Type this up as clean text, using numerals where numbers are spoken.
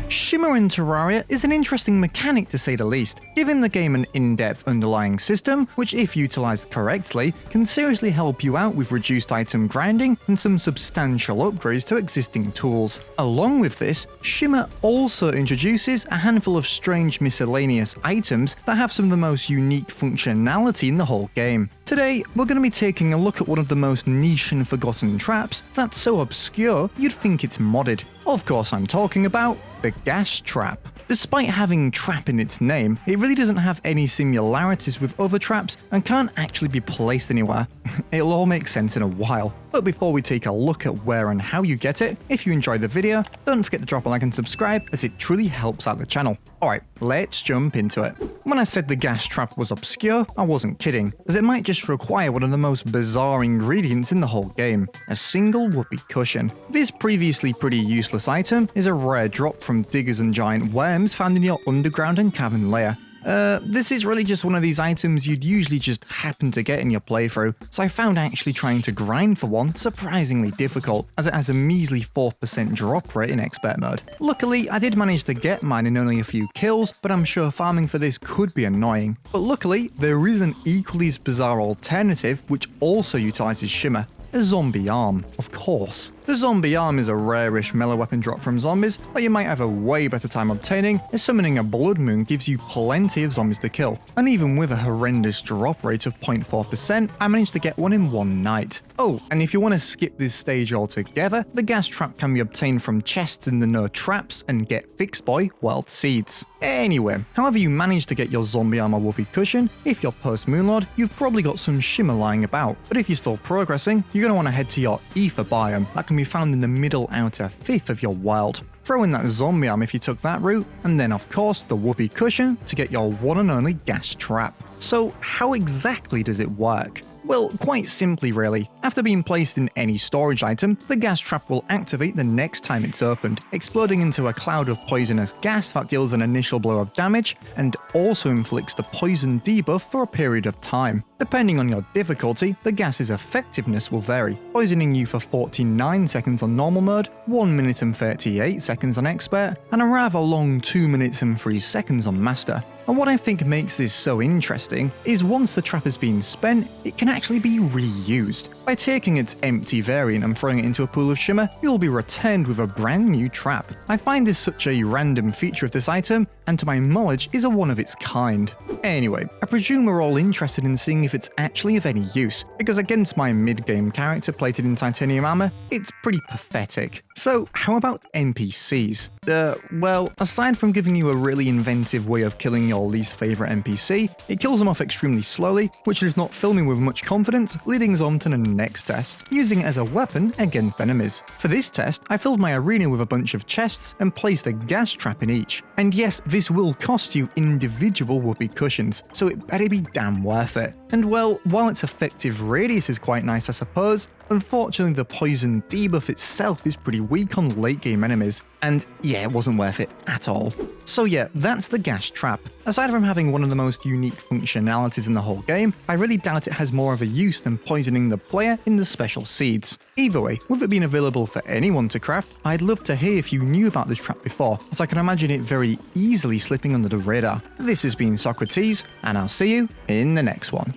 Shimmer in Terraria is an interesting mechanic to say the least, giving the game an in-depth underlying system which, if utilized correctly, can seriously help you out with reduced item grinding and some substantial upgrades to existing tools. Along with this, Shimmer also introduces a handful of strange miscellaneous items that have some of the most unique functionality in the whole game. Today, we're going to be taking a look at one of the most niche and forgotten traps that's so obscure you'd think it's modded. Of course, I'm talking about the gas trap. Despite having trap in its name, it really doesn't have any similarities with other traps and can't actually be placed anywhere. It'll all make sense in a while. But before we take a look at where and how you get it, if you enjoyed the video, don't forget to drop a like and subscribe as it truly helps out the channel. Alright, let's jump into it. When I said the gas trap was obscure, I wasn't kidding, as it might just require one of the most bizarre ingredients in the whole game, a single whoopee cushion. This previously pretty useless item is a rare drop from diggers and giant worms found in your underground and cavern lair. This is really just one of these items you'd usually just happen to get in your playthrough, so I found actually trying to grind for one surprisingly difficult, as it has a measly 4% drop rate in expert mode. Luckily, I did manage to get mine in only a few kills, but I'm sure farming for this could be annoying. But luckily, there is an equally as bizarre alternative which also utilizes Shimmer. A zombie arm, of course. The zombie arm is a rarish melee weapon drop from zombies that you might have a way better time obtaining, as summoning a blood moon gives you plenty of zombies to kill. And even with a horrendous drop rate of 0.4%, I managed to get one in one night. Oh, and if you want to skip this stage altogether, the gas trap can be obtained from chests in the No Traps and Get Fixed Boy Wild Seeds. Anyway, however you manage to get your zombie armor whoopee cushion, if you're post Moonlord, you've probably got some Shimmer lying about. But if you're still progressing, you're going to want to head to your Ether biome that can be found in the middle outer fifth of your wild. Throw in that zombie arm if you took that route, and then of course the whoopee cushion to get your one and only gas trap. So how exactly does it work? Well, quite simply really. After being placed in any storage item, the gas trap will activate the next time it's opened, exploding into a cloud of poisonous gas that deals an initial blow of damage and also inflicts the poison debuff for a period of time. Depending on your difficulty, the gas's effectiveness will vary, poisoning you for 49 seconds on normal mode, 1 minute and 38 seconds on expert, and a rather long 2 minutes and 3 seconds on master. And what I think makes this so interesting is once the trap has been spent, it can actually be reused. By taking its empty variant and throwing it into a pool of Shimmer, you'll be returned with a brand new trap. I find this such a random feature of this item, and to my knowledge is a one of its kind. Anyway, I presume we're all interested in seeing if it's actually of any use, because against my mid-game character plated in titanium armor, it's pretty pathetic. So how about NPCs? Well, aside from giving you a really inventive way of killing your least favorite NPC, it kills them off extremely slowly, which is not filming with much confidence, leading us on to the next test, using it as a weapon against enemies. For this test, I filled my arena with a bunch of chests and placed a gas trap in each. And yes, this will cost you individual whoopee cushions, so it better be damn worth it. And well, while its effective radius is quite nice I suppose, unfortunately the poison debuff itself is pretty weak on late game enemies, and yeah, it wasn't worth it at all. So yeah, that's the gas trap. Aside from having one of the most unique functionalities in the whole game, I really doubt it has more of a use than poisoning the player in the special seeds. Either way, with it being available for anyone to craft, I'd love to hear if you knew about this trap before, as I can imagine it very easily slipping under the radar. This has been Socrates, and I'll see you in the next one.